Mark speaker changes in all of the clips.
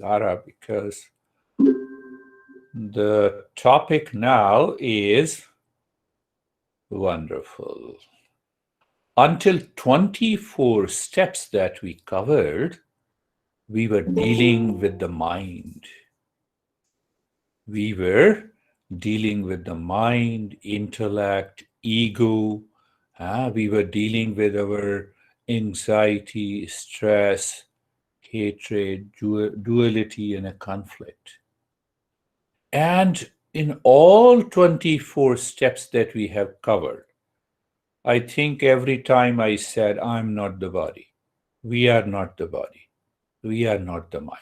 Speaker 1: Lara, because the topic now is wonderful. Until 24 steps that we covered, we were dealing with the mind. We were dealing with the mind, intellect, ego. We were dealing with our anxiety, stress, hatred, duality, and a conflict. And in all 24 steps that we have covered, I think every time I said, I'm not the body. We are not the body. We are not the mind.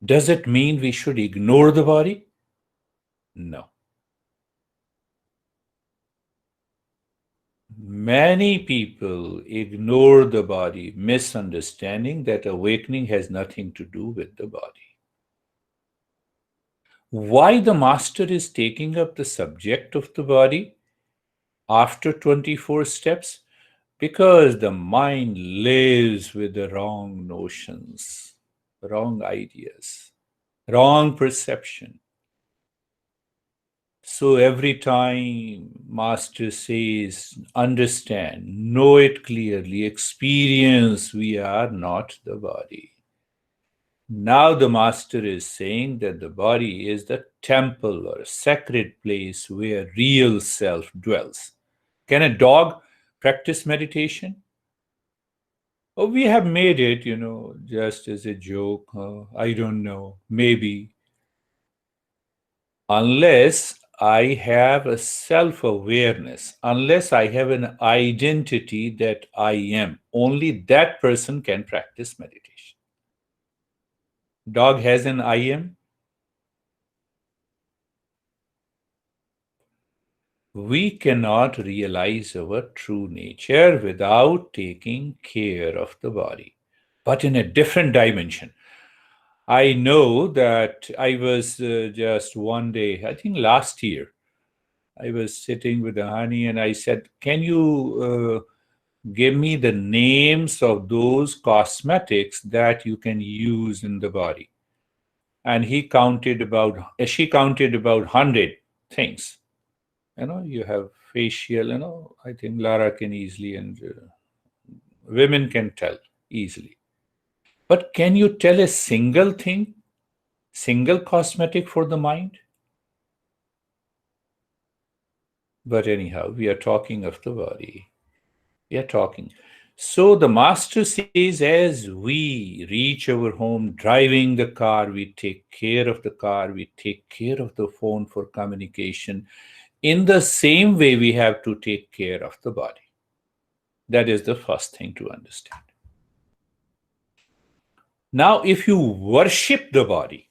Speaker 1: Does it mean we should ignore the body? No. Many people ignore the body, misunderstanding that awakening has nothing to do with the body. Why the master is taking up the subject of the body after 24 steps? Because the mind lives with the wrong notions, wrong ideas, wrong perception. So every time Master says, understand, know it clearly, experience, we are not the body. Now the Master is saying that the body is the temple or sacred place where real self dwells. Can a dog practice meditation? Oh, we have made it, just as a joke. I don't know, maybe. Unless I have a self awareness, unless I have an identity that I am, only that person can practice meditation. Dog has an I am. We cannot realize our true nature without taking care of the body, but in a different dimension. I know that I was just one day, I think last year, I was sitting with Hani and I said, can you give me the names of those cosmetics that you can use in the body? And she counted about 100 things. You have facial, I think Lara can easily, and women can tell easily. But can you tell a single thing, single cosmetic for the mind? But anyhow, we are talking of the body. We are talking. So the master says, as we reach our home, driving the car, we take care of the car, we take care of the phone for communication. In the same way, we have to take care of the body. That is the first thing to understand. Now, if you worship the body,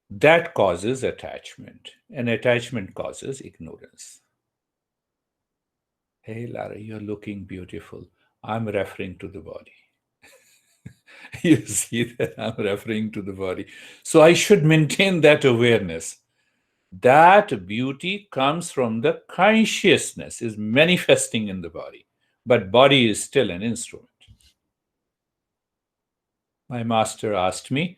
Speaker 1: that causes attachment, and attachment causes ignorance. Hey, Lara, you're looking beautiful. I'm referring to the body. You see that I'm referring to the body. So I should maintain that awareness. That beauty comes from the consciousness, is manifesting in the body. But body is still an instrument. My master asked me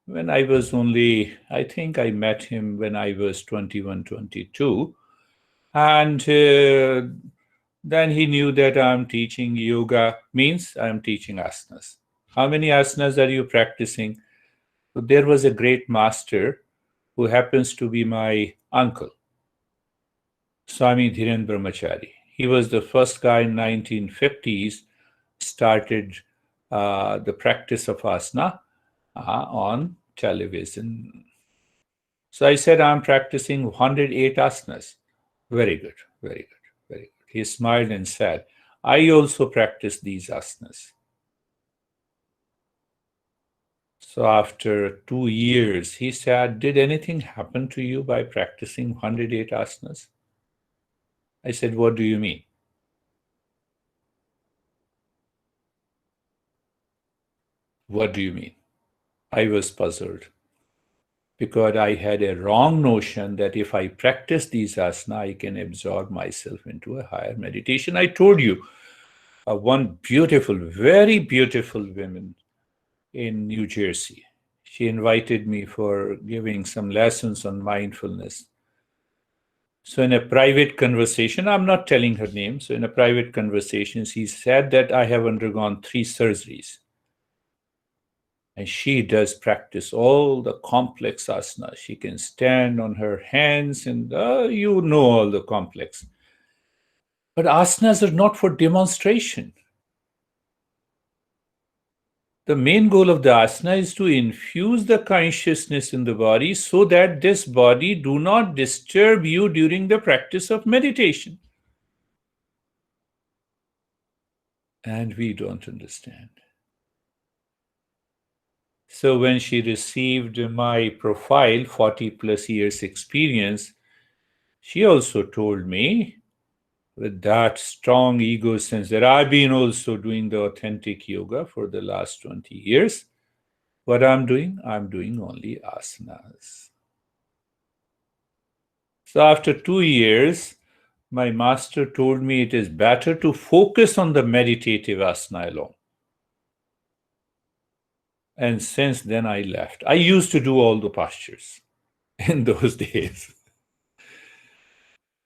Speaker 1: when I was I think I met him when I was 21, 22. And then he knew that I'm teaching yoga, means I'm teaching asanas. How many asanas are you practicing? So there was a great master who happens to be my uncle, Swami Dhiren Brahmachari. He was the first guy in 1950s started the practice of asana on television. So I said, I'm practicing 108 asanas. Very good, very good, very good. He smiled and said, I also practice these asanas. So after 2 years, he said, did anything happen to you by practicing 108 asanas? I said, what do you mean? What do you mean? I was puzzled because I had a wrong notion that if I practice these asanas, I can absorb myself into a higher meditation. I told you, one beautiful, very beautiful woman in New Jersey. She invited me for giving some lessons on mindfulness. So, in a private conversation, I'm not telling her name. So, in a private conversation, she said that I have undergone 3 surgeries. And she does practice all the complex asanas. She can stand on her hands, and you know all the complex. But asanas are not for demonstration. The main goal of the asana is to infuse the consciousness in the body so that this body do not disturb you during the practice of meditation. And we don't understand. So when she received my profile, 40 plus years experience, she also told me with that strong ego sense that I've been also doing the authentic yoga for the last 20 years. What I'm doing only asanas. So after 2 years, my master told me it is better to focus on the meditative asana alone. And since then, I left. I used to do all the postures in those days.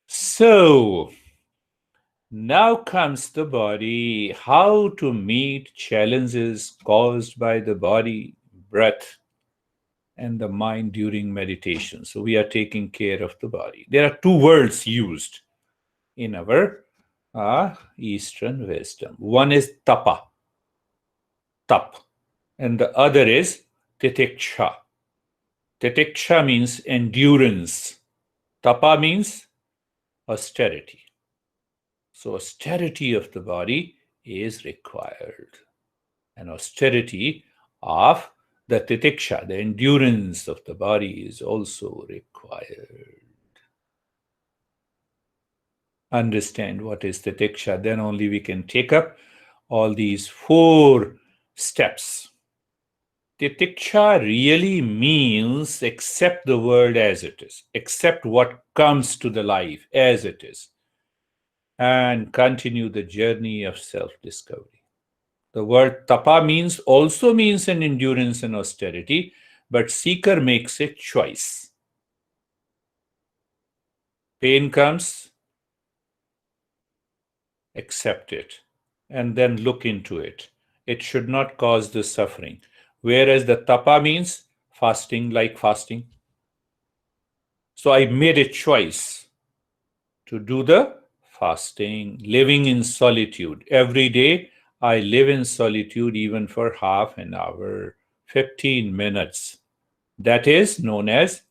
Speaker 1: So now comes the body, how to meet challenges caused by the body, breath, and the mind during meditation. So we are taking care of the body. There are 2 words used in our Eastern wisdom. One is tapa, tap, and the other is titiksha. Titiksha means endurance. Tapa means austerity. So austerity of the body is required. And austerity of the titiksha, the endurance of the body, is also required. Understand what is titiksha, then only we can take up all these 4 steps. Titiksha really means accept the world as it is, accept what comes to the life as it is, and continue the journey of self-discovery. The word tapa also means an endurance and austerity, but seeker makes a choice. Pain comes, accept it, and then look into it. It should not cause the suffering. Whereas the tapa means fasting, like fasting. So I made a choice to do the fasting, living in solitude. Every day I live in solitude even for half an hour, 15 minutes. That is known as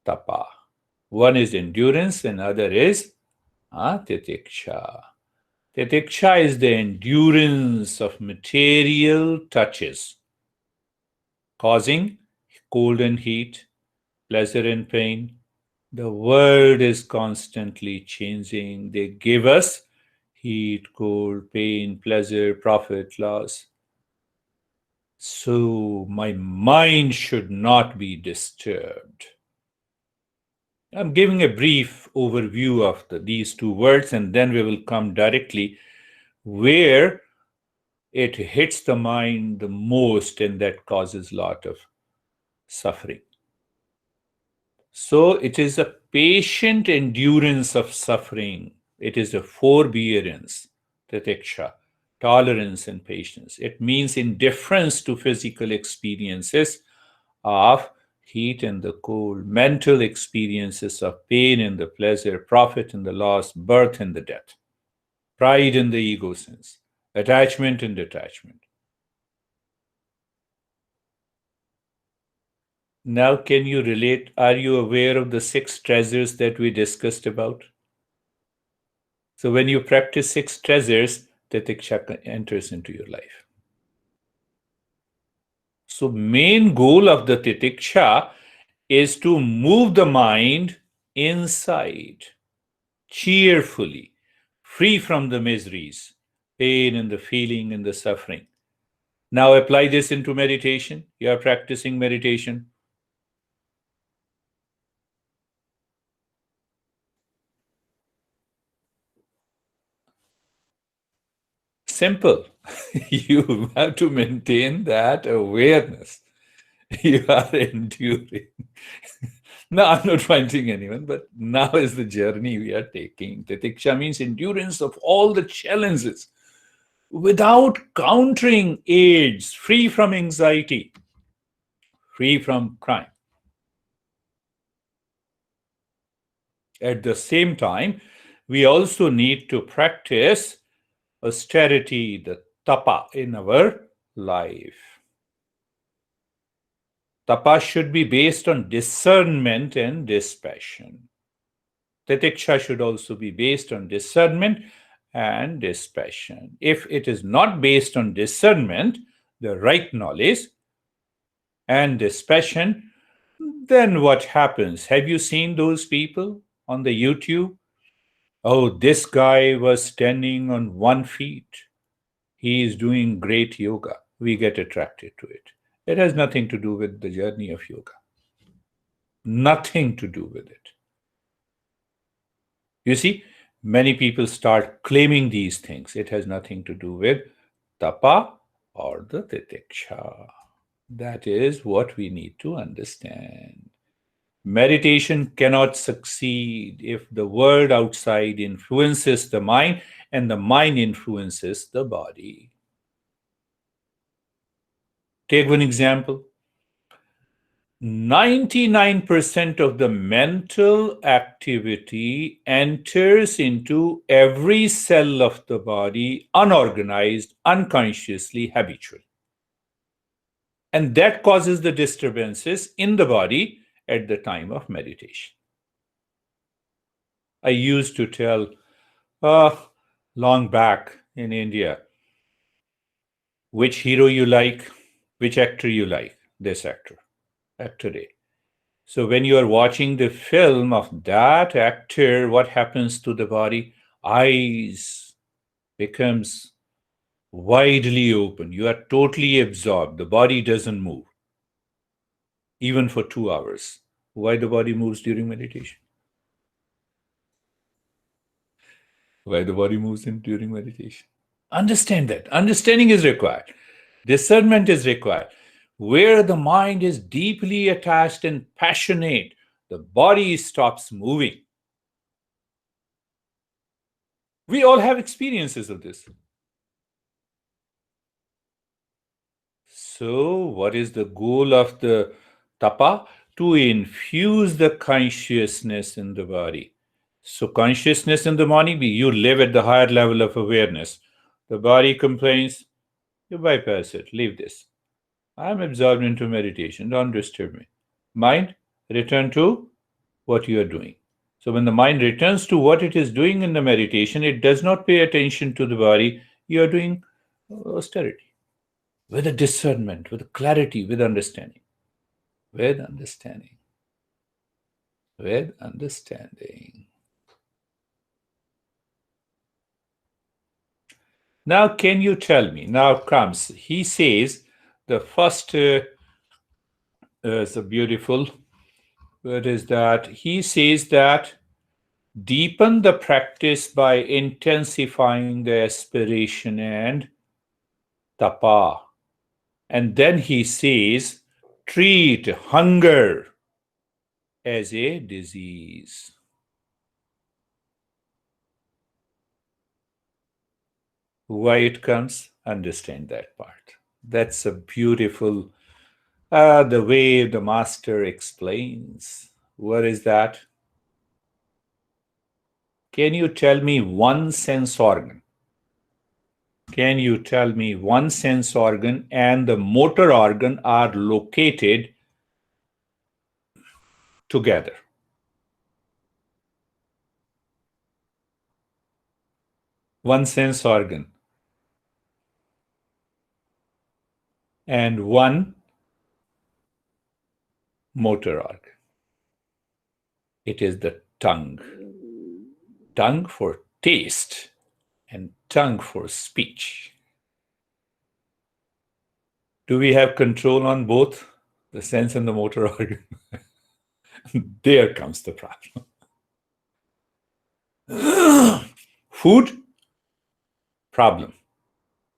Speaker 1: tapa. One is endurance, and other is titiksha. Titiksha is the endurance of material touches, causing cold and heat, pleasure and pain. The world is constantly changing. They give us heat, cold, pain, pleasure, profit, loss. So my mind should not be disturbed. I'm giving a brief overview of these 2 words, and then we will come directly where it hits the mind the most, and that causes a lot of suffering. So it is a patient endurance of suffering. It is a forbearance, titiksha, tolerance and patience. It means indifference to physical experiences of heat and the cold, mental experiences of pain and the pleasure, profit and the loss, birth and the death, pride and the ego sense, attachment and detachment. Now, can you relate? Are you aware of the 6 treasures that we discussed about? So, when you practice 6 treasures, titiksha enters into your life. So, main goal of the titiksha is to move the mind inside, cheerfully, free from the miseries, pain and the feeling and the suffering. Now apply this into meditation. You are practicing meditation. Simple. You have to maintain that awareness. You are enduring. No, I'm not fighting anyone, but now is the journey we are taking. Titiksha means endurance of all the challenges without countering aids, free from anxiety, free from crime. At the same time, we also need to practice austerity, the tapa in our life. Tapa should be based on discernment and dispassion. Titiksha should also be based on discernment and dispassion. If it is not based on discernment, the right knowledge, and dispassion, then what happens? Have you seen those people on the YouTube? Oh, this guy was standing on 1 feet. He is doing great yoga. We get attracted to it. It has nothing to do with the journey of yoga. Nothing to do with it. You see, many people start claiming these things. It has nothing to do with tapa or the titiksha. That is what we need to understand. Meditation cannot succeed if the world outside influences the mind and the mind influences the body. Take one example. 99% of the mental activity enters into every cell of the body, unorganized, unconsciously, habitual. And that causes the disturbances in the body at the time of meditation. I used to tell long back in India, which hero you like, which actor you like, this actor, actor A. So when you are watching the film of that actor, what happens to the body? Eyes becomes widely open. You are totally absorbed. The body doesn't move, even for 2 hours. Why the body moves during meditation? Why the body moves during meditation? Understand that. Understanding is required. Discernment is required. Where the mind is deeply attached and passionate, the body stops moving. We all have experiences of this. So, what is the goal of the tapa? To infuse the consciousness in the body. So, consciousness in the morning, you live at the higher level of awareness. The body complains, you bypass it, leave this. I'm absorbed into meditation, don't disturb me. Mind, return to what you are doing. So, when the mind returns to what it is doing in the meditation, it does not pay attention to the body. You are doing austerity with a discernment, with a clarity, with understanding. With understanding. With understanding. Now, can you tell me? Now comes, he says, the first is a beautiful word is that he says that deepen the practice by intensifying the aspiration and tapa. And then he says, treat hunger as a disease. Why it comes? Understand that part. That's a beautiful, the way the master explains. What is that? Can you tell me one sense organ? Can you tell me one sense organ and the motor organ are located together? One sense organ and one motor organ. It is the tongue. Tongue for taste and tongue for speech. Do we have control on both the sense and the motor organ? There comes the problem. Food, problem.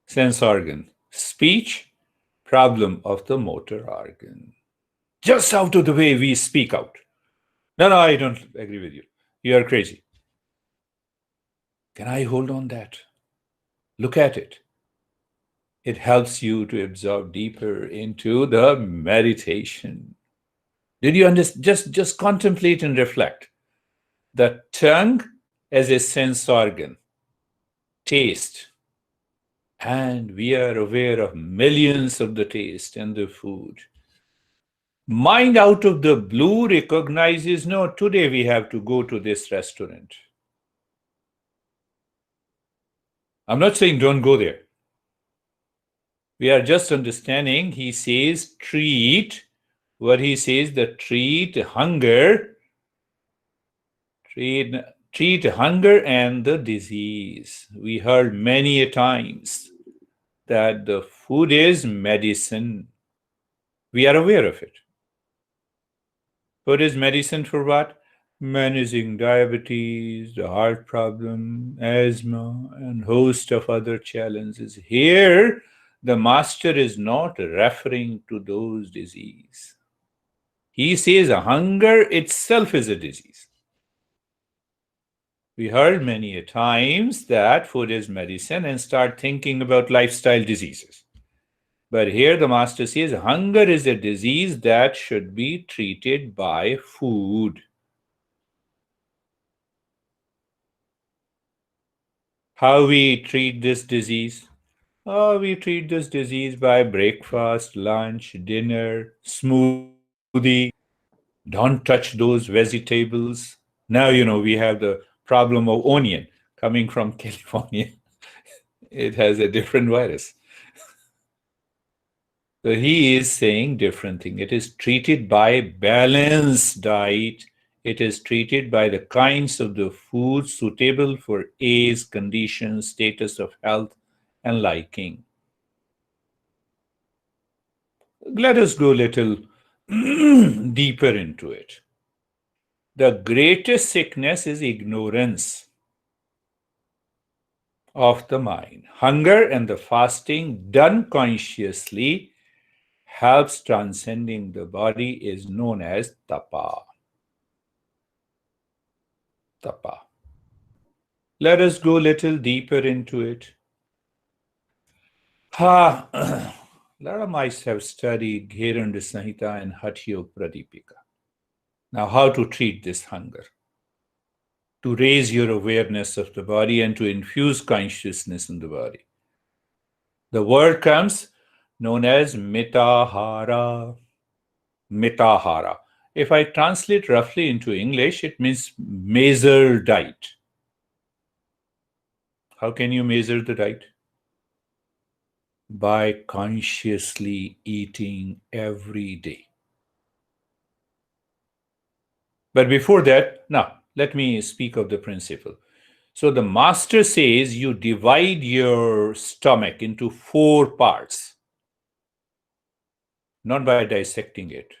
Speaker 1: sense organ. Speech, problem of the motor organ. Just out of the way we speak out. No, no, I don't agree with you. You are crazy. Can I hold on that? Look at it. It helps you to absorb deeper into the meditation. Did you understand? Just contemplate and reflect. The tongue as a sense organ, taste, and we are aware of millions of the taste and the food. Mind out of the blue recognizes, no, today we have to go to this restaurant. I'm not saying don't go there. We are just understanding, he says treat, what he says, the treat hunger, treat hunger and the disease. We heard many a times that the food is medicine. We are aware of it. Food is medicine for what? Managing diabetes, the heart problem, asthma, and host of other challenges. Here, the master is not referring to those diseases. He says hunger itself is a disease. We heard many a times that food is medicine and start thinking about lifestyle diseases. But here the master says hunger is a disease that should be treated by food. How we treat this disease? Oh, we treat this disease by breakfast, lunch, dinner, smoothie. Don't touch those vegetables. Now, we have the problem of onion coming from California. It has a different virus. So he is saying different thing. It is treated by balanced diet. It is treated by the kinds of the food suitable for age, condition, status of health, and liking. Let us go a little deeper into it. The greatest sickness is ignorance of the mind. Hunger and the fasting done consciously helps transcending the body is known as tapa. Tapa. Let us go a little deeper into it. A lot of mice have studied Gheranda Samhita and Hatyo Pradipika. Now, how to treat this hunger? To raise your awareness of the body and to infuse consciousness in the body. The word comes known as mitahara. Mitahara. If I translate roughly into English, it means measure diet. How can you measure the diet? By consciously eating every day. But before that, now, let me speak of the principle. So the master says you divide your stomach into 4 parts, not by dissecting it.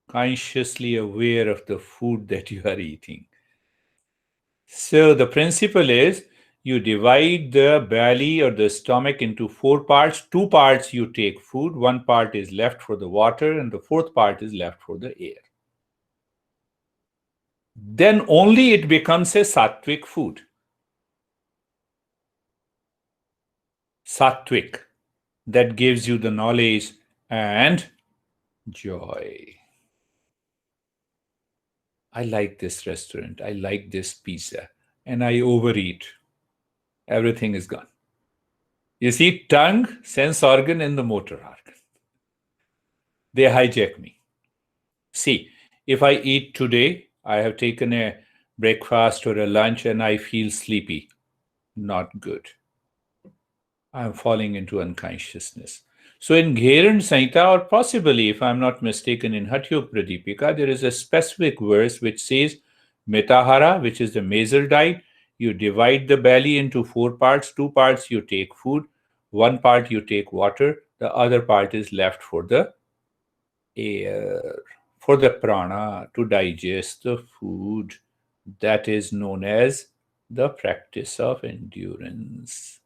Speaker 1: Consciously aware of the food that you are eating. So the principle is you divide the belly or the stomach into 4 parts. 2 parts you take food, 1 part is left for the water, and the 4th part is left for the air. Then only it becomes a sattvic food. Sattvic, that gives you the knowledge and joy. I like this restaurant, I like this pizza, and I overeat. Everything is gone. You see, tongue, sense organ, and the motor organ. They hijack me. See, if I eat today, I have taken a breakfast or a lunch and I feel sleepy. Not good. I'm falling into unconsciousness. So in Gheran Samhita, or possibly, if I'm not mistaken, in Hatyo Pradipika, there is a specific verse which says, Mitahara, which is the measure diet. You divide the belly into 4 parts. 2 parts you take food, 1 part you take water, the other part is left for the air, for the prana to digest the food. That is known as the practice of endurance.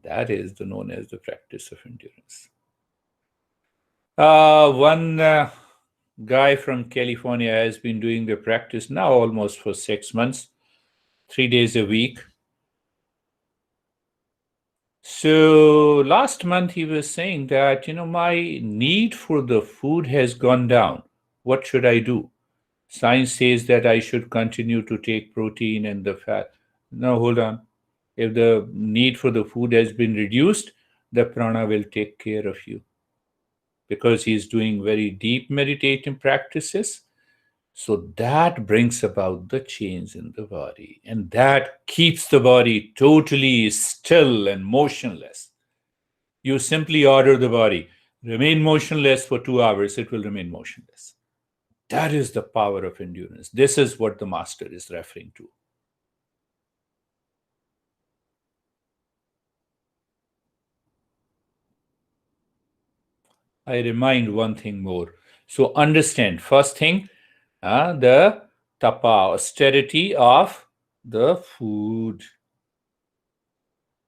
Speaker 1: That is the known as the practice of endurance. One guy from California has been doing the practice now almost for 6 months, 3 days a week. So last month he was saying that, my need for the food has gone down. What should I do? Science says that I should continue to take protein and the fat. No, hold on. If the need for the food has been reduced, the prana will take care of you because he's doing very deep meditative practices. So that brings about the change in the body, and that keeps the body totally still and motionless. You simply order the body, remain motionless for 2 hours, it will remain motionless. That is the power of endurance. This is what the master is referring to. I remind one thing more. So understand, first thing, the tapa, austerity of the food.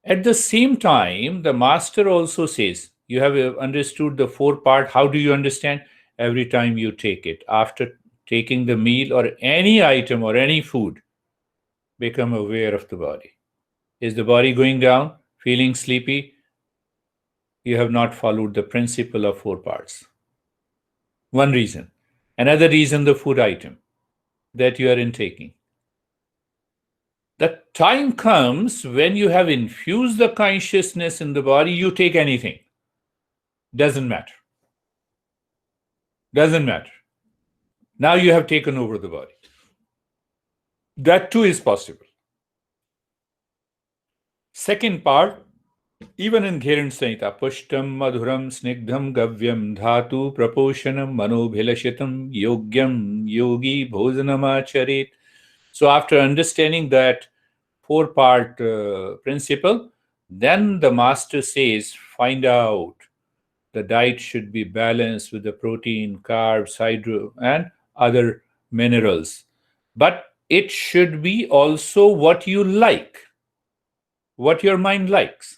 Speaker 1: At the same time, the master also says, you have understood the four part. How do you understand? Every time you take it, after taking the meal or any item or any food, become aware of the body. Is the body going down, feeling sleepy? You have not followed the principle of four parts. One reason. Another reason, the food item that you are intaking. The time comes when you have infused the consciousness in the body, you take anything. Doesn't matter. Doesn't matter. Now you have taken over the body. That too is possible. Second part, even in Girish Sanhita, Pushtam Madhuram Snigdham Gavyam Dhatu Praposhanam Manobhilashitam Yogyam Yogi Bhojanamacharit. So after understanding that four-part principle, then the master says, find out the diet should be balanced with the protein, carbs, hydro, and other minerals. But it should be also what you like, what your mind likes.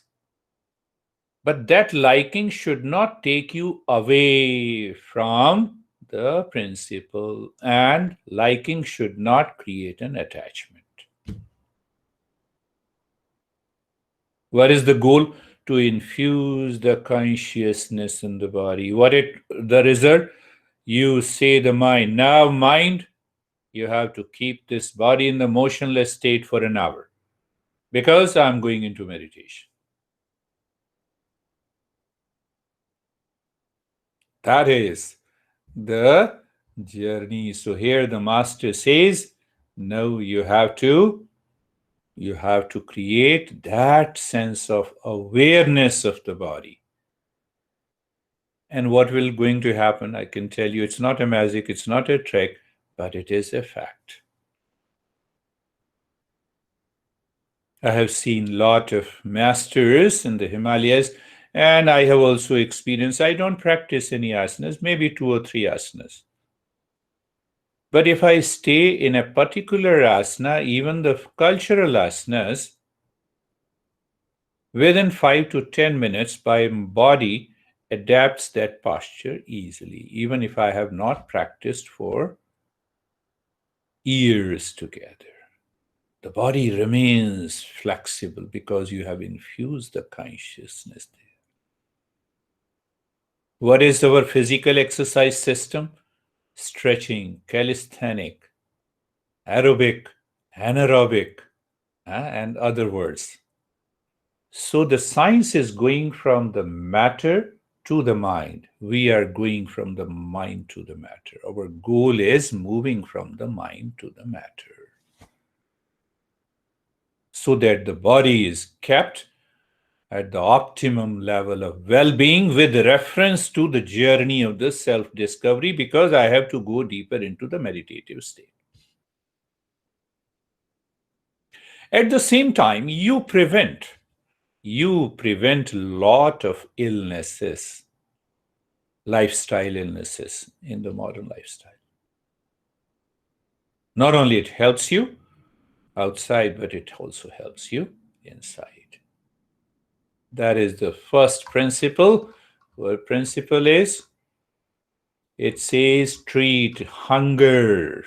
Speaker 1: But that liking should not take you away from the principle, and liking should not create an attachment. What is the goal? To infuse the consciousness in the body. The result? You say the mind, now mind, you have to keep this body in the motionless state for an hour because I'm going into meditation. That is the journey. So here the master says, no, you have to create that sense of awareness of the body. And what will going to happen, I can tell you, it's not a magic, it's not a trick, but it is a fact. I have seen a lot of masters in the Himalayas, and I have also experienced, I don't practice any asanas, maybe 2 or 3 asanas. But if I stay in a particular asana, even the cultural asanas, within 5 to 10 minutes, my body adapts that posture easily, even if I have not practiced for years together. The body remains flexible because you have infused the consciousness there. What is our physical exercise system? Stretching, calisthenic, aerobic, anaerobic, and other words. So the science is going from the matter to the mind. We are going from the mind to the matter. Our goal is moving from the mind to the matter, so that the body is kept at the optimum level of well-being with reference to the journey of the self-discovery, because I have to go deeper into the meditative state. At the same time, you prevent a lot of illnesses, lifestyle illnesses in the modern lifestyle. Not only it helps you, outside, but it also helps you inside. That is the first principle. What principle is? It says treat hunger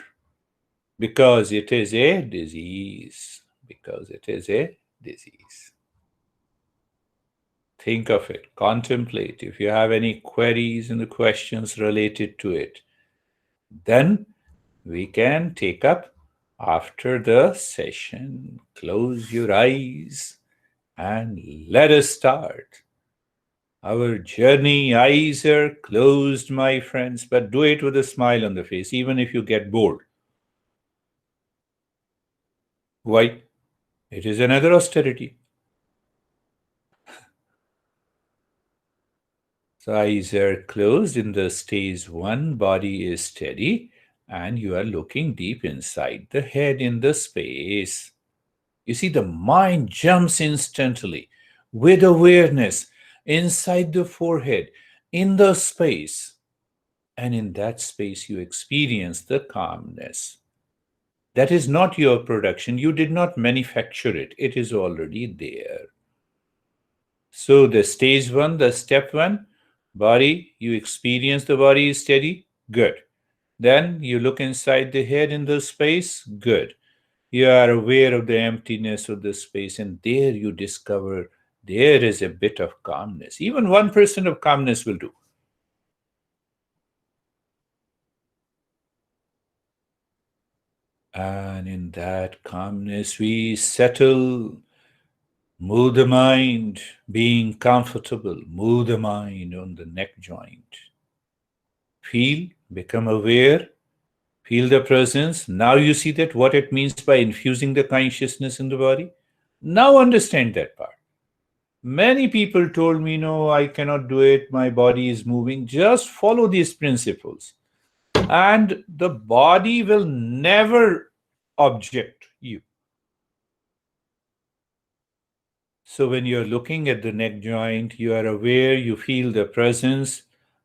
Speaker 1: because it is a disease. Because it is a disease. Think of it, contemplate. If you have any queries and questions related to it, then we can take up after the session. Close your eyes and let us start. Our journey, eyes are closed, my friends, but do it with a smile on the face, even if you get bored. Why? It is another austerity. So eyes are closed in the stage one, body is steady, and you are looking deep inside the head in the space. You see, the mind jumps instantly with awareness inside the forehead, in the space. And in that space, you experience the calmness. That is not your production. You did not manufacture it, it is already there. So, the stage one, the step one, body, you experience the body is steady, good. Then you look inside the head in the space, good. You are aware of the emptiness of the space, and there you discover there is a bit of calmness. Even 1% of calmness will do. And in that calmness, we settle, move the mind, being comfortable, move the mind on the neck joint. Feel, become aware, feel the presence. Now you see that what it means by infusing the consciousness in the body. Now understand that part. Many people told me, no, I cannot do it. My body is moving. Just follow these principles, and the body will never object you. So, when you're looking at the neck joint, you are aware, you feel the presence,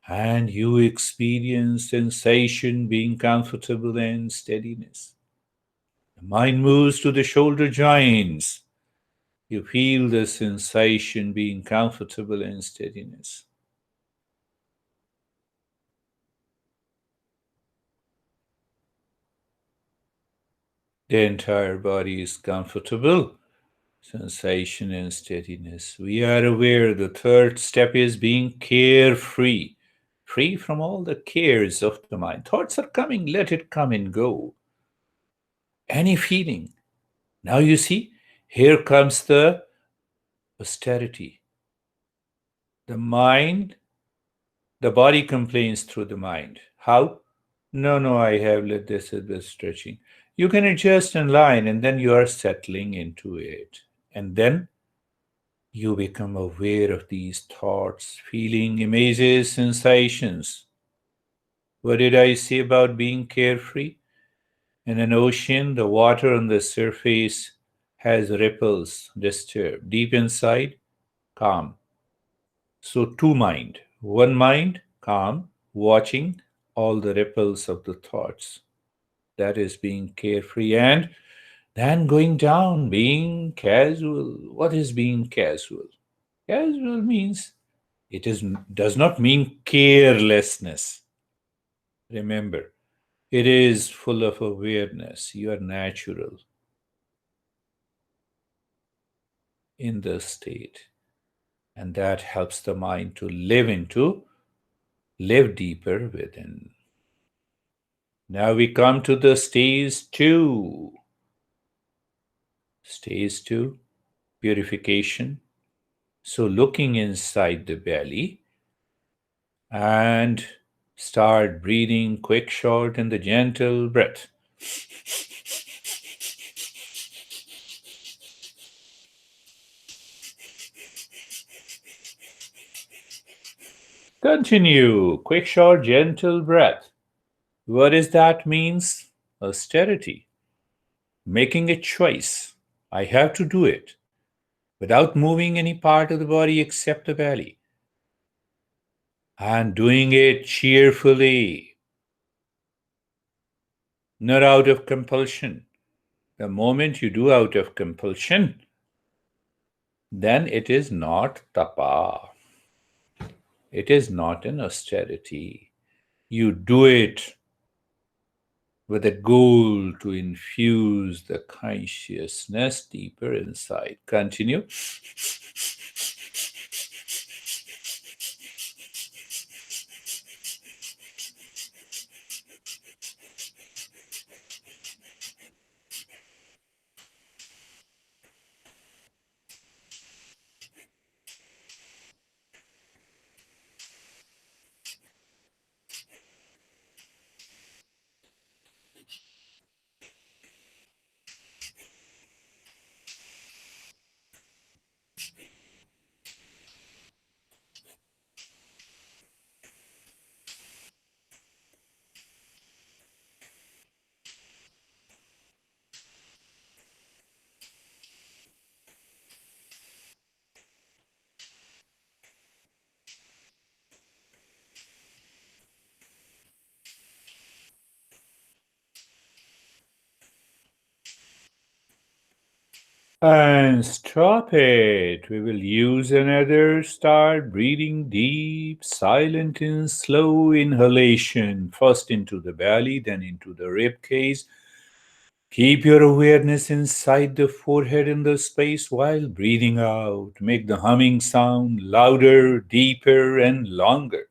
Speaker 1: and you experience sensation, being comfortable and steadiness. The mind moves to the shoulder joints. You feel the sensation, being comfortable and steadiness. The entire body is comfortable, sensation and steadiness. We are aware the third step is being carefree, free from all the cares of the mind. Thoughts are coming, let it come and go. Any feeling. Now you see, here comes the austerity. The mind, the body complains through the mind. How? No, no, I have let this a bit stretching. You can adjust in line and then you are settling into it. And then you become aware of these thoughts, feeling, images, sensations. What did I say about being carefree? In an ocean, the water on the surface has ripples, disturbed. Deep inside, calm. So, two mind. One mind, calm, watching all the ripples of the thoughts. That is being carefree. And then going down, being casual. What is being casual? Casual means does not mean carelessness. Remember, it is full of awareness. You are natural in the state. And that helps the mind to live deeper within. Now we come to the stage two. Stage two, purification. So looking inside the belly and start breathing quick, short, and the gentle breath. Continue. Quick, short, gentle breath. What is that means? Austerity. Making a choice. I have to do it without moving any part of the body except the belly. And doing it cheerfully, not out of compulsion. The moment you do out of compulsion, then it is not tapa. It is not an austerity. You do it with a goal to infuse the consciousness deeper inside. Continue. And stop it. We will use another. Start breathing deep, silent and slow inhalation. First into the belly, then into the rib cage. Keep your awareness inside the forehead in the space while breathing out. Make the humming sound louder, deeper, and longer.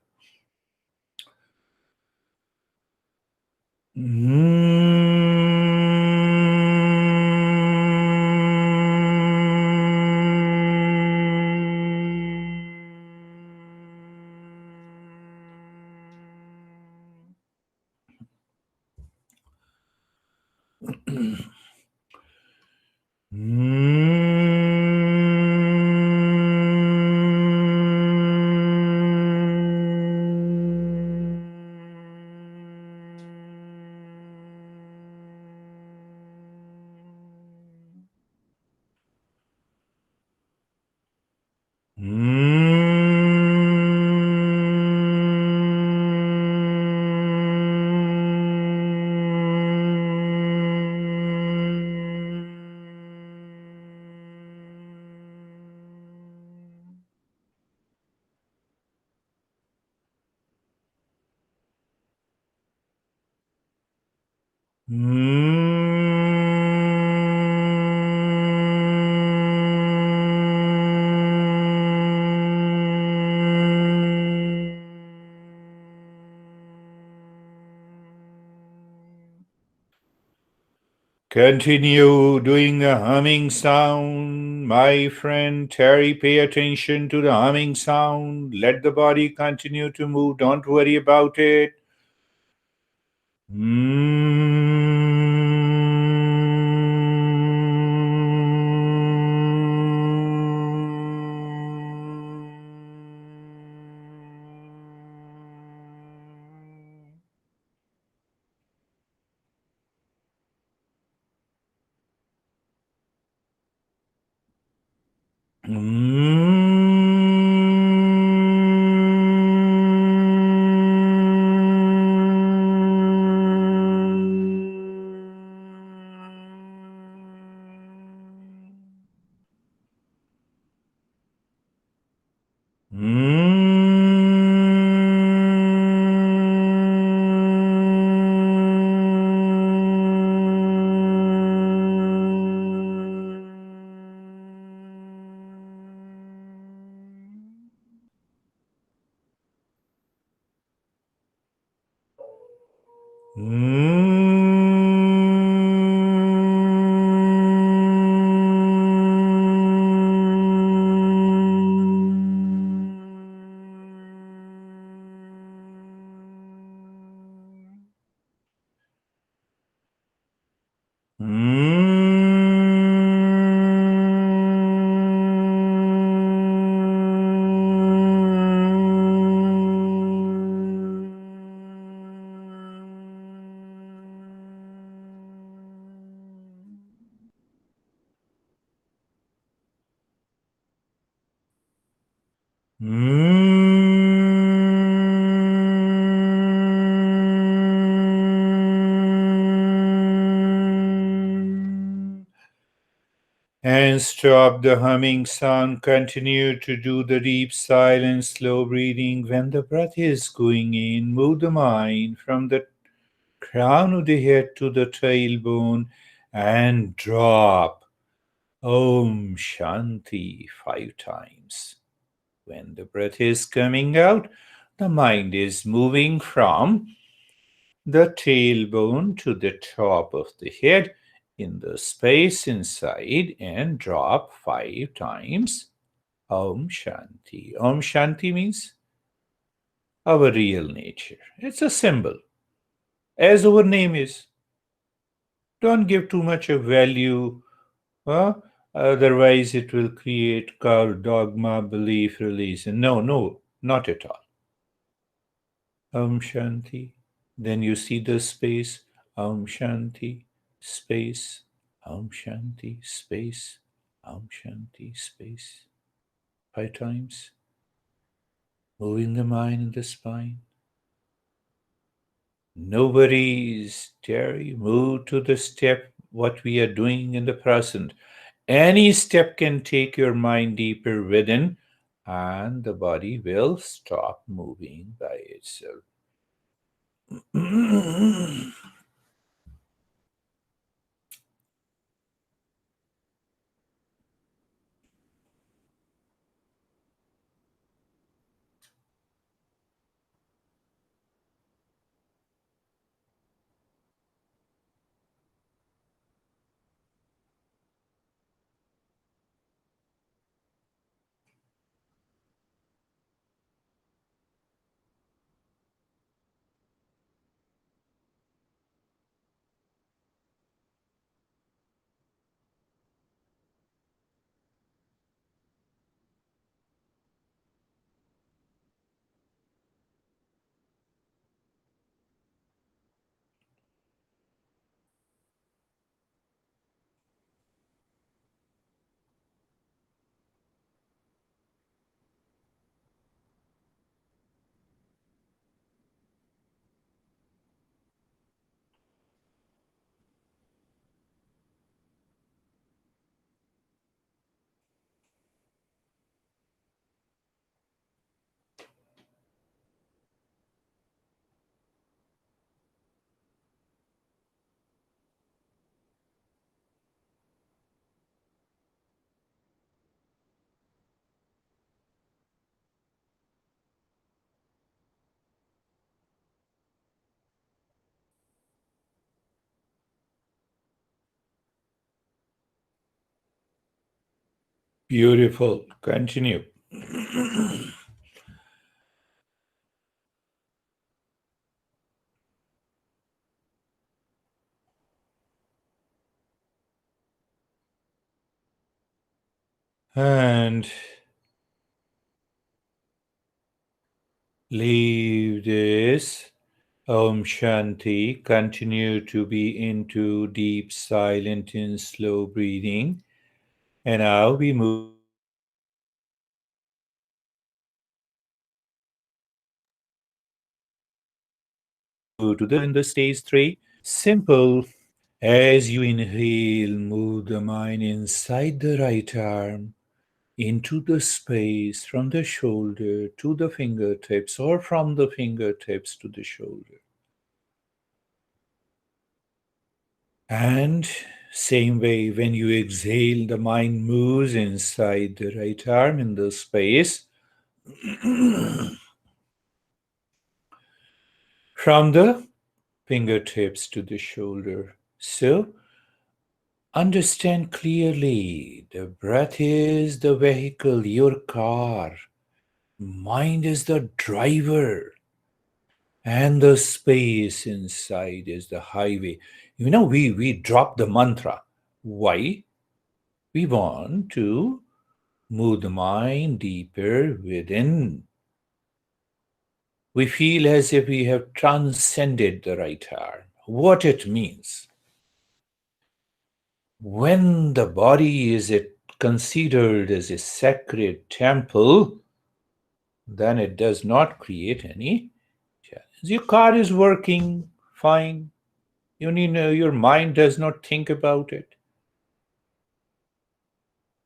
Speaker 1: Continue doing the humming sound. My friend Terry, pay attention to the humming sound. Let the body continue to move. Don't worry about it. And stop the humming sound. Continue to do the deep, silent, slow breathing. When the breath is going in, move the mind from the crown of the head to the tailbone and drop. Om Shanti 5 times. When the breath is coming out, the mind is moving from the tailbone to the top of the head in the space inside and drop 5 times. Om Shanti. Om Shanti means our real nature. It's a symbol, as our name is. Don't give too much of value, huh? Otherwise it will create cult, dogma, belief, religion. No, no, not at all. Om Shanti. Then you see the space. Om Shanti, space. Om Shanti, space. Om Shanti, space. 5 times. Moving the mind and the spine. Nobody's Terry. Move to the step what we are doing in the present. Any step can take your mind deeper within, and the body will stop moving by itself. Beautiful. Continue. And leave this. Om Shanti. Continue to be into deep, silent, and slow breathing. And now we move to the stage 3. Simple. As you inhale, move the mind inside the right arm into the space from the shoulder to the fingertips or from the fingertips to the shoulder. And same way, when you exhale, the mind moves inside the right arm in the space from the fingertips to the shoulder. So, understand clearly the breath is the vehicle, your car. Mind is the driver, and the space inside is the highway. We drop the mantra. Why? We want to move the mind deeper within. We feel as if we have transcended the right arm. What it means? When the body is considered as a sacred temple, then it does not create any challenge. Your car is working fine. Your mind does not think about it.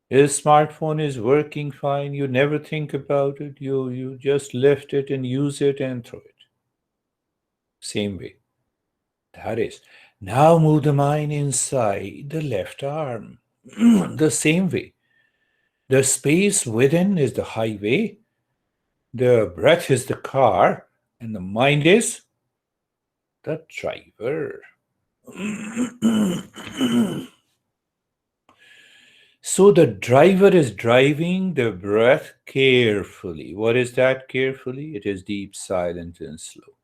Speaker 1: His smartphone is working fine. You never think about it. You just lift it and use it and throw it. Same way. That is. Now move the mind inside the left arm. The same way. The space within is the highway, the breath is the car, and the mind is the driver. So the driver is driving the breath carefully. What is that carefully? It is deep, silent, and slow.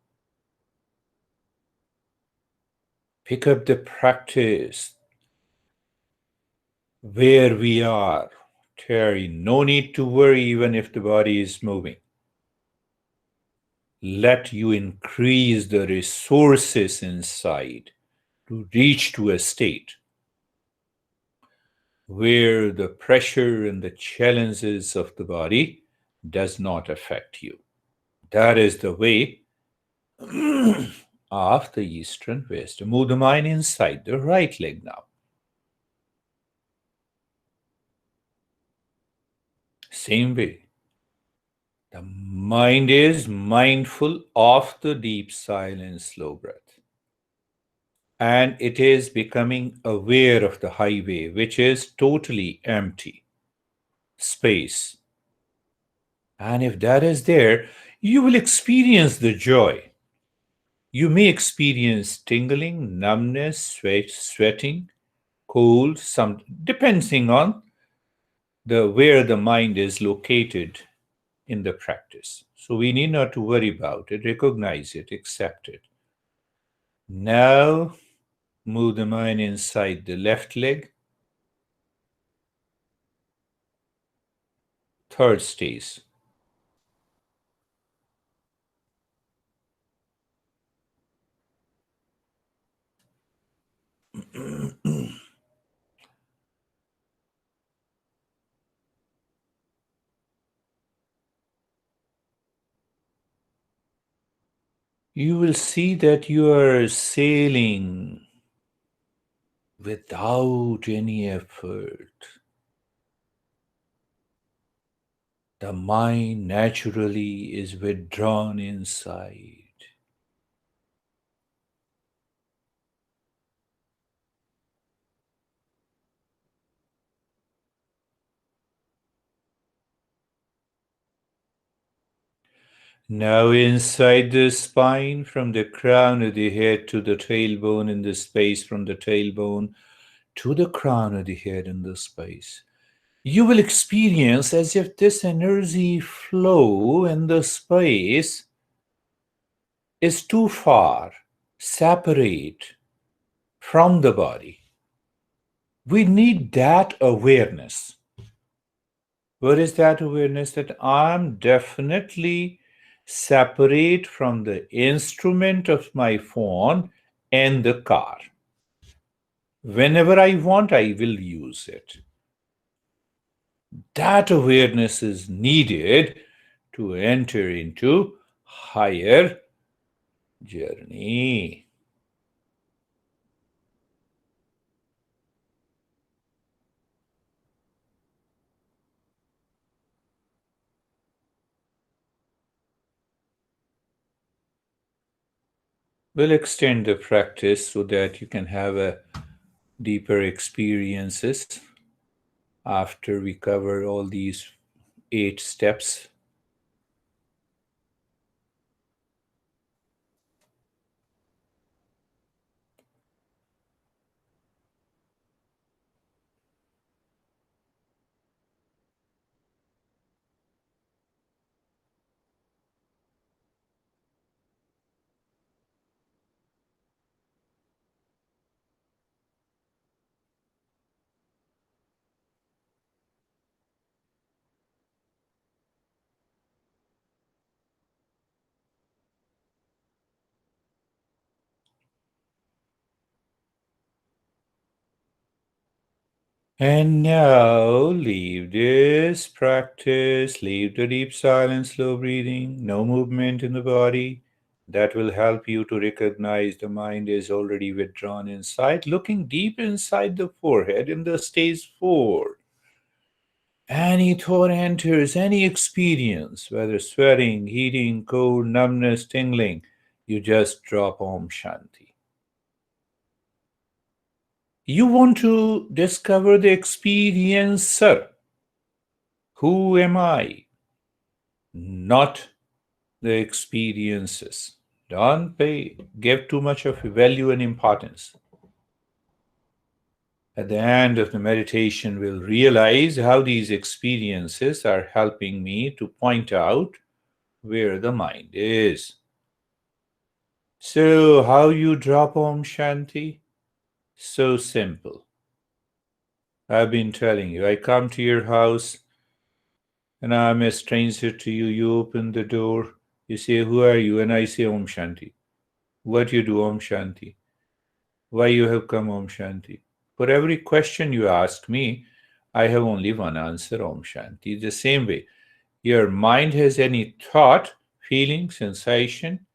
Speaker 1: Pick up the practice where we are. Terry, no need to worry even if the body is moving. Let you increase the resources inside to reach to a state where the pressure and the challenges of the body does not affect you. That is the way of the Eastern wisdom. Move the mind inside the right leg now. Same way. The mind is mindful of the deep, silent, slow breath. And it is becoming aware of the highway, which is totally empty space. And if that is there, you will experience the joy. You may experience tingling, numbness, sweating, cold, some depending on the where the mind is located in the practice. So we need not to worry about it, recognize it, accept it. Now move the mind inside the left leg. Third stage. You will see that you are sailing without any effort. The mind naturally is withdrawn inside. Now inside the spine, from the crown of the head to the tailbone, in the space from the tailbone to the crown of the head in the space. You will experience as if this energy flow in the space is too far, separate from the body. We need that awareness. What is that awareness? That I'm definitely separate from the instrument of my phone and the car. Whenever I want, I will use it. That awareness is needed to enter into higher journey. We'll extend the practice so that you can have a deeper experiences after we cover all these 8 steps. And now leave this practice, leave the deep silence, slow breathing, no movement in the body. That will help you to recognize the mind is already withdrawn inside, looking deep inside the forehead in the stage 4. Any thought enters, any experience, whether sweating, heating, cold, numbness, tingling, you just drop Om Shanti. You want to discover the experiencer. Who am I? Not the experiences. Don't give too much of value and importance. At the end of the meditation, we'll realize how these experiences are helping me to point out where the mind is. So, how you drop Om Shanti? So simple. I've been telling you, I come to your house and I'm a stranger to you. You open the door, you say, "Who are you?" And I say, "Om Shanti." What you do, Om Shanti? Why you have come, Om Shanti? For every question you ask me, I have only one answer, Om Shanti. The same way, your mind has any thought, feeling, sensation,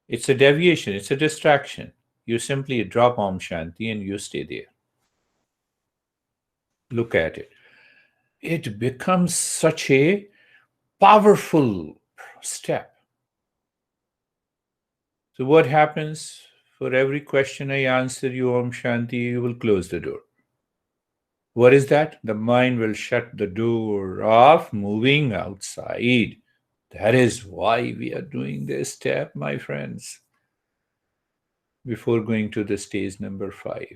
Speaker 1: it's a deviation, it's a distraction. You simply drop Om Shanti and you stay there. Look at it. It becomes such a powerful step. So, what happens? For every question I answer you, Om Shanti, you will close the door. What is that? The mind will shut the door of moving outside. That is why we are doing this step, my friends, before going to the stage number 5.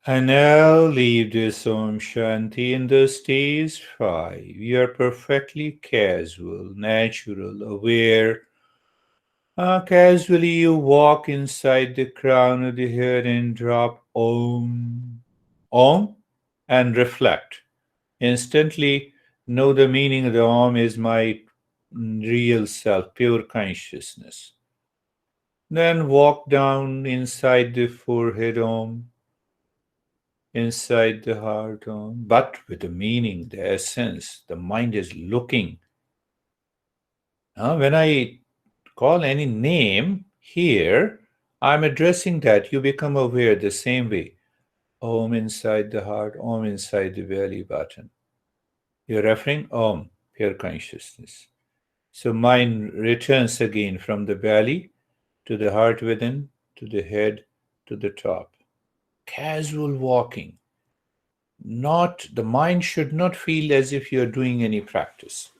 Speaker 1: And now leave this Om Shanti in the stage 5. You are perfectly casual, natural, aware. Casually you walk inside the crown of the head and drop Om. Om and reflect. Instantly know the meaning of the Om is my real self, pure consciousness. Then walk down inside the forehead Om, inside the heart Om, but with the meaning, the essence. The mind is looking. When I call any name here, I'm addressing that. You become aware the same way. Om inside the heart, Om inside the belly button. You're referring Om, pure consciousness. So mind returns again from the belly to the heart within, to the head, to the top. Casual walking. Not the mind should not feel as if you're doing any practice.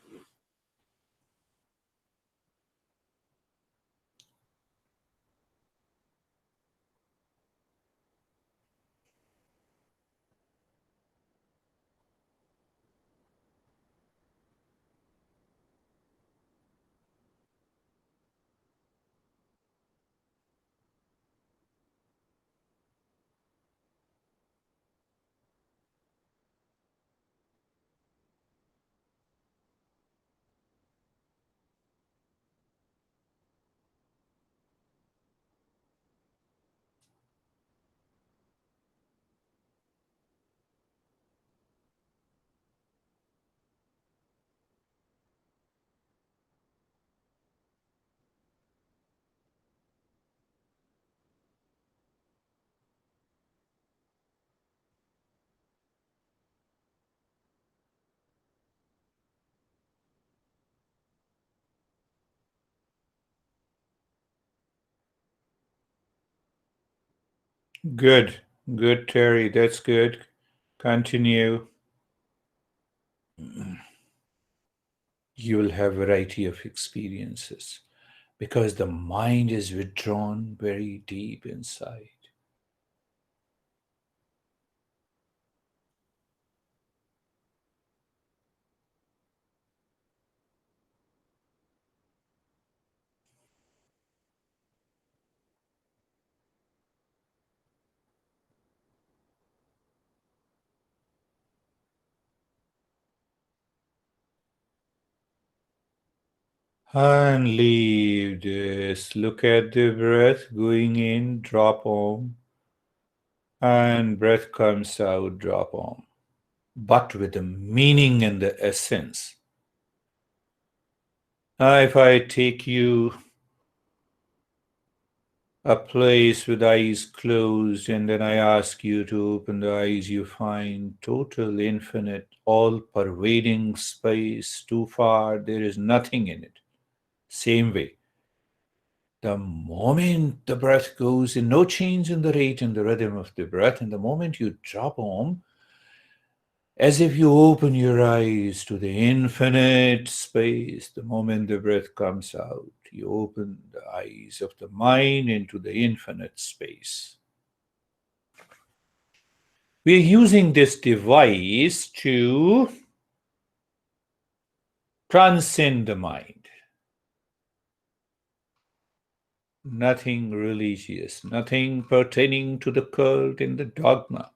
Speaker 1: Good. Good, Terry. That's good. Continue. You will have variety of experiences because the mind is withdrawn very deep inside. And leave this. Look at the breath going in, drop on, and breath comes out, drop on. But with the meaning and the essence. Now, if I take you a place with eyes closed, and then I ask you to open the eyes, you find total, infinite, all pervading space. Too far, there is nothing in it. Same way. The moment the breath goes in, no change in the rate and the rhythm of the breath, and the moment you drop home, as if you open your eyes to the infinite space, the moment the breath comes out, you open the eyes of the mind into the infinite space. We're using this device to transcend the mind. Nothing religious, nothing pertaining to the cult and the dogma.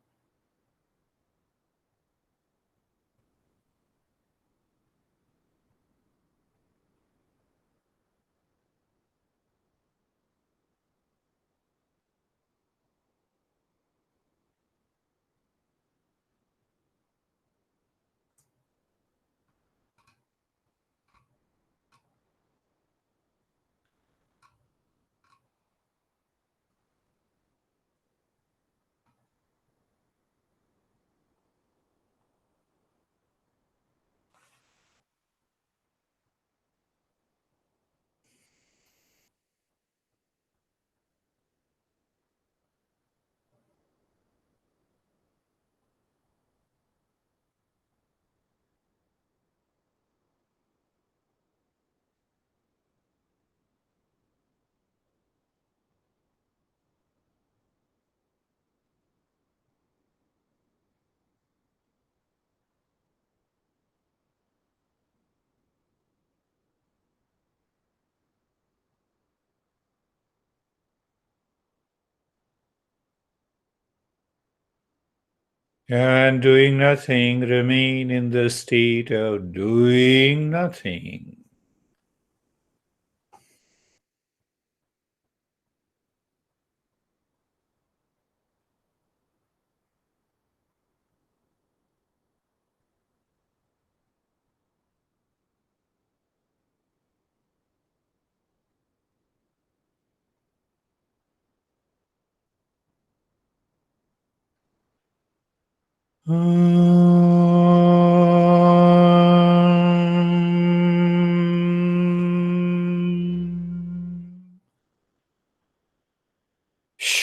Speaker 1: And doing nothing, remain in the state of doing nothing.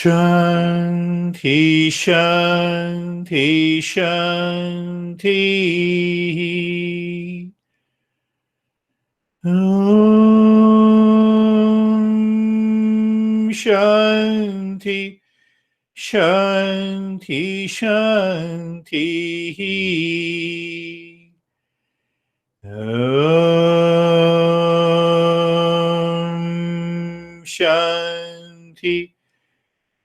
Speaker 1: Shanti, Shanti, Shanti. Shanti, Shanti, Shanti. Shanti,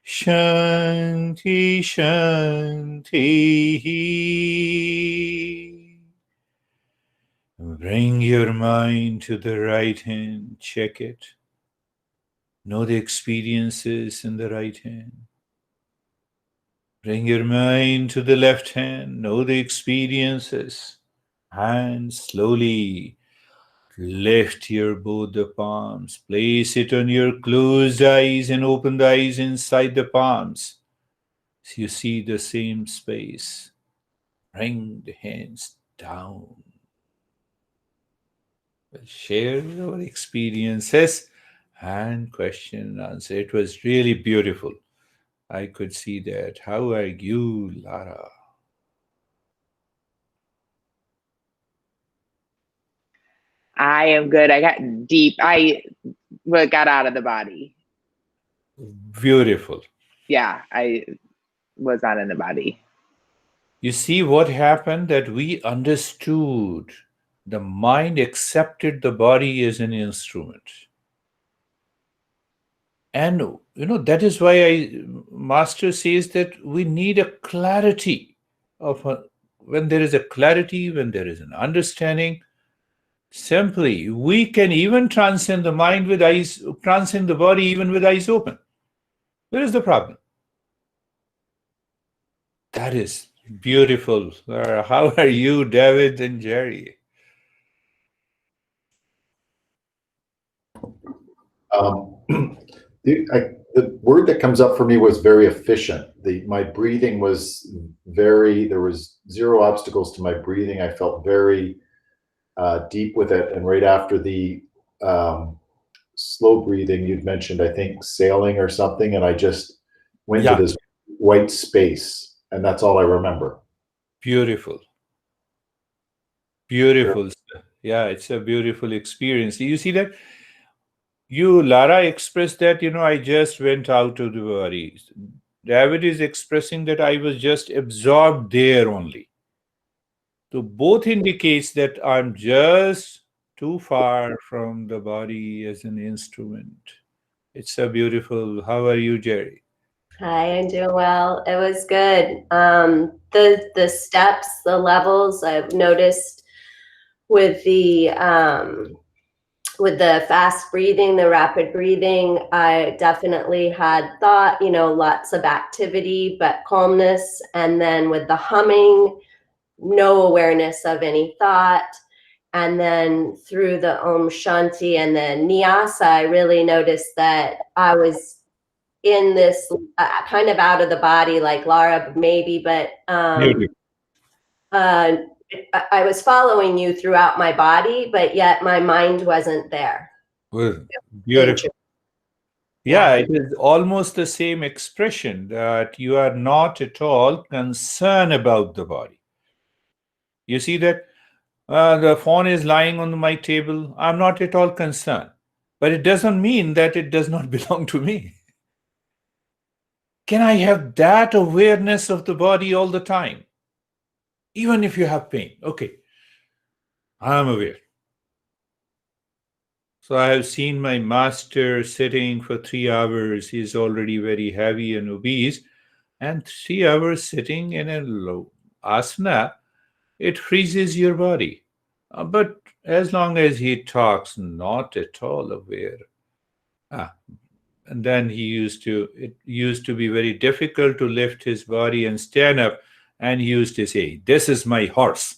Speaker 1: Shanti, Shanti. Bring your mind to the right hand, check it. Know the experiences in the right hand. Bring your mind to the left hand, know the experiences. And slowly lift your both the palms. Place it on your closed eyes and open the eyes inside the palms. So you see the same space. Bring the hands down. We'll share our experiences and question and answer. It was really beautiful. I could see that. How are you, Lara?
Speaker 2: I am good. I got deep. I got out of the body.
Speaker 1: Beautiful.
Speaker 2: Yeah, I was not in the body.
Speaker 1: You see what happened? That we understood. The mind accepted the body as an instrument. And that is why Master says that we need a clarity of when there is a clarity, when there is an understanding. Simply, we can even transcend the mind with eyes, transcend the body even with eyes open. Where is the problem? That is beautiful. How are you, David and Jerry?
Speaker 3: The word that comes up for me was very efficient. My breathing was there was zero obstacles to my breathing. I felt very deep with it. And right after the slow breathing, you'd mentioned, I think, sailing or something, and I just went to this white space, and that's all I remember.
Speaker 1: Beautiful. Beautiful. Yeah, it's a beautiful experience. You see that? Lara expressed that, I just went out of the body. David is expressing that I was just absorbed there only. So both indicates that I'm just too far from the body as an instrument. It's a beautiful. How are you, Jerry?
Speaker 4: Hi, I'm doing well. It was good. The steps, the levels I've noticed with the fast breathing, the rapid breathing, I definitely had thought, lots of activity, but calmness. And then with the humming, no awareness of any thought. And then through the Om Shanti and the Nyasa, I really noticed that I was in this kind of out of the body, like Lara, maybe, but I was following you throughout my body, but yet my mind wasn't there.
Speaker 1: Well, beautiful. Yeah, it is almost the same expression that you are not at all concerned about the body. You see that the phone is lying on my table. I'm not at all concerned. But it doesn't mean that it does not belong to me. Can I have that awareness of the body all the time? Even if you have pain. Okay, I'm aware. So I have seen my master sitting for 3 hours. He's already very heavy and obese. And 3 hours sitting in a low asana, it freezes your body. But as long as he talks, not at all aware. And then it used to be very difficult to lift his body and stand up. And he used to say, "This is my horse.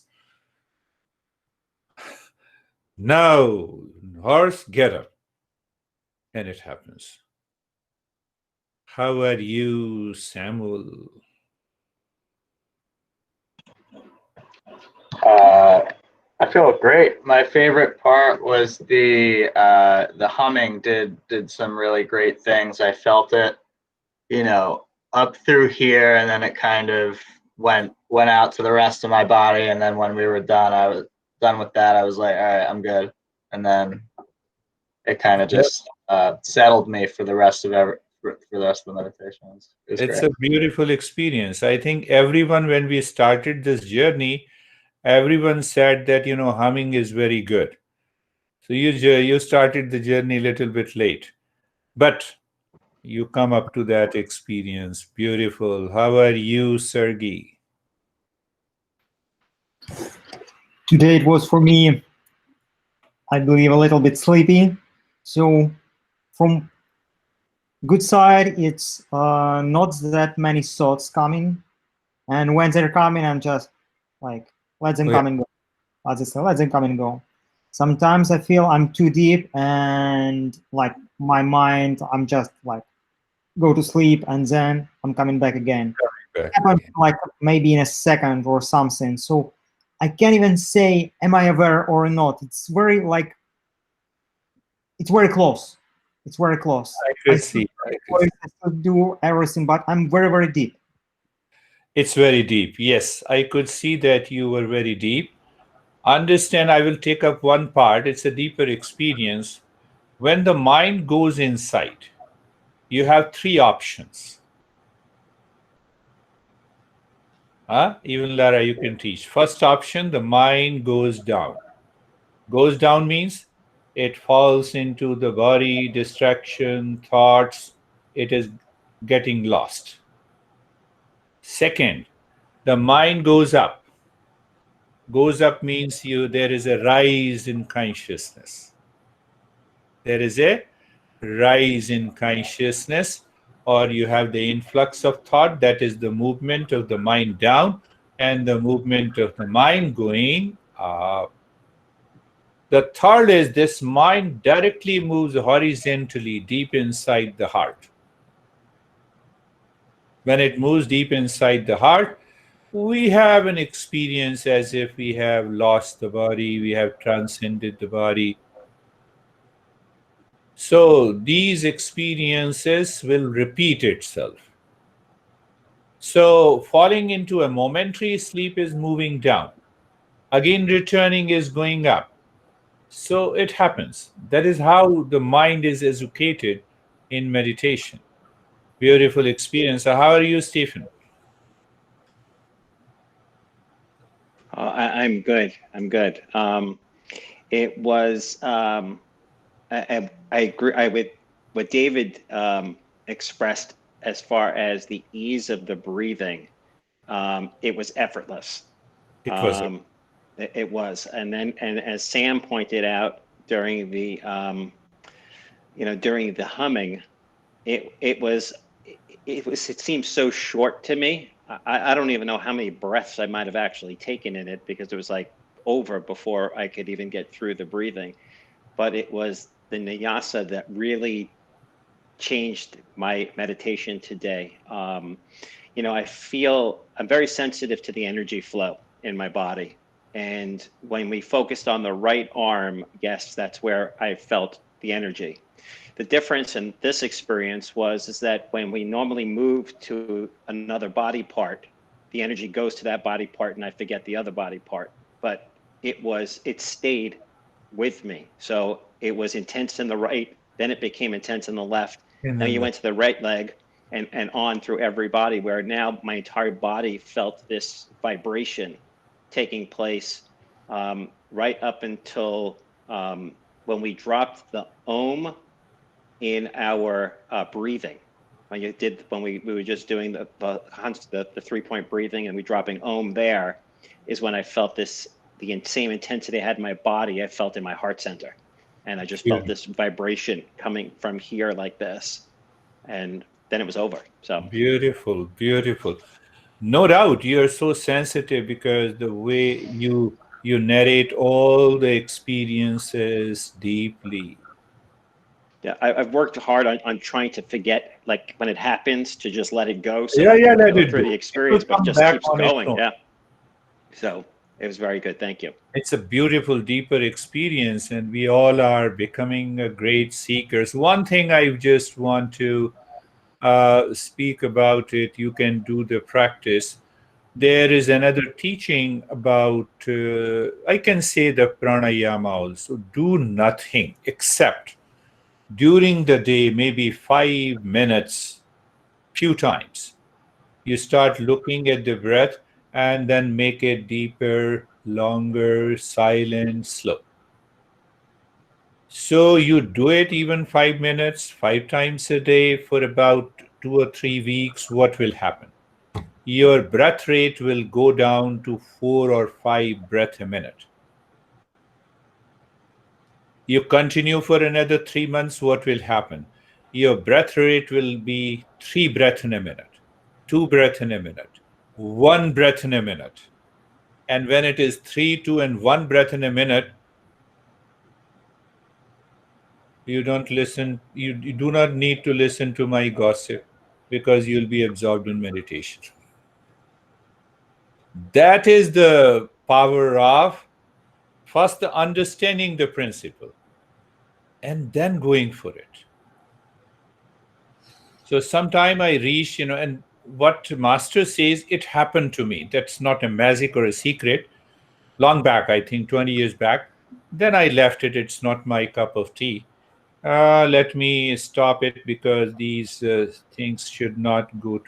Speaker 1: Now, horse, get up." And it happens. How are you, Samuel?
Speaker 5: I feel great. My favorite part was the humming did some really great things. I felt it, up through here, and then it kind of went out to the rest of my body. And then when we were done, I was done with that. I was like, all right, I'm good. And then it kind of just settled me for the rest of the meditation.
Speaker 1: It's a beautiful experience. I think everyone, when we started this journey, everyone said that, humming is very good. So you started the journey a little bit late, but you come up to that experience. Beautiful. How are you, Sergey?
Speaker 6: Today it was for me, I believe, a little bit sleepy. So from good side, it's not that many thoughts coming. And when they're coming, I'm just like, let them come and go. Let them come and go. Sometimes I feel I'm too deep and like my mind, I'm just like, go to sleep and then I'm coming back again. Like maybe in a second or something. So I can't even say, am I aware or not? It's very close. It's very close.
Speaker 1: I could see.
Speaker 6: I still do everything, but I'm very, very deep.
Speaker 1: It's very deep. Yes, I could see that you were very deep. Understand, I will take up one part. It's a deeper experience. When the mind goes inside, you have three options. Even Lara, you can teach. First option, the mind goes down. Goes down means it falls into the body, distraction, thoughts. It is getting lost. Second, the mind goes up. Goes up means there is a rise in consciousness. There is a rise in consciousness, or you have the influx of thought, that is the movement of the mind down and the movement of the mind going up. The third is this mind directly moves horizontally deep inside the heart. When it moves deep inside the heart, we have an experience as if we have lost the body, we have transcended the body. So these experiences will repeat itself. So falling into a momentary sleep is moving down. Again, returning is going up. So it happens. That is how the mind is educated in meditation. Beautiful experience. So how are you, Stephen?
Speaker 7: I'm good. I'm good. It was, I agree with what David expressed as far as the ease of the breathing. It was effortless.
Speaker 1: It was.
Speaker 7: It was. And as Sam pointed out during the, during the humming, it seemed so short to me. I don't even know how many breaths I might have actually taken in it, because it was like over before I could even get through the breathing. But it was the niyasa that really changed my meditation today. I feel I'm very sensitive to the energy flow in my body. And when we focused on the right arm, yes, that's where I felt the energy. The difference in this experience is that when we normally move to another body part, the energy goes to that body part and I forget the other body part. But it stayed with me. So it was intense in the right, then it became intense in the left. Then you went to the right leg and on through every body, where now my entire body felt this vibration taking place right up until when we dropped the Om in our breathing. When we were just doing the 3-point breathing and we dropping Om, there is when I felt the same intensity I had in my body, I felt in my heart center. And I just felt this vibration coming from here like this. And then it was over. So
Speaker 1: beautiful, beautiful. No doubt you are so sensitive, because the way you narrate all the experiences deeply.
Speaker 7: Yeah, I've worked hard on trying to forget, like when it happens, to just let it go. So
Speaker 1: Let
Speaker 7: go
Speaker 1: it
Speaker 7: through
Speaker 1: go.
Speaker 7: the experience, but it just keeps going.
Speaker 1: Yeah.
Speaker 7: Yeah. So it was very good. Thank you.
Speaker 1: It's a beautiful, deeper experience, and we all are becoming great seekers. One thing I just want to speak about it, you can do the practice. There is another teaching about, I can say, the pranayama also. Do nothing except during the day, maybe 5 minutes, few times. You start looking at the breath and then make it deeper, longer, silent, slow. So you do it even 5 minutes, 5 times a day for about 2 or 3 weeks. What will happen? Your breath rate will go down to 4 or 5 breaths a minute. You continue for another 3 months, what will happen? Your breath rate will be 3 breaths in a minute, 2 breaths in a minute, 1 breath in a minute. And when it is 3, 2, and 1 breath in a minute, you don't listen. You do not need to listen to my gossip, because you'll be absorbed in meditation. That is the power of first understanding the principle and then going for it. So sometime I reach, and what master says, it happened to me. That's not a magic or a secret. Long back, I think 20 years back. Then I left it. It's not my cup of tea. Let me stop it because these things should not go to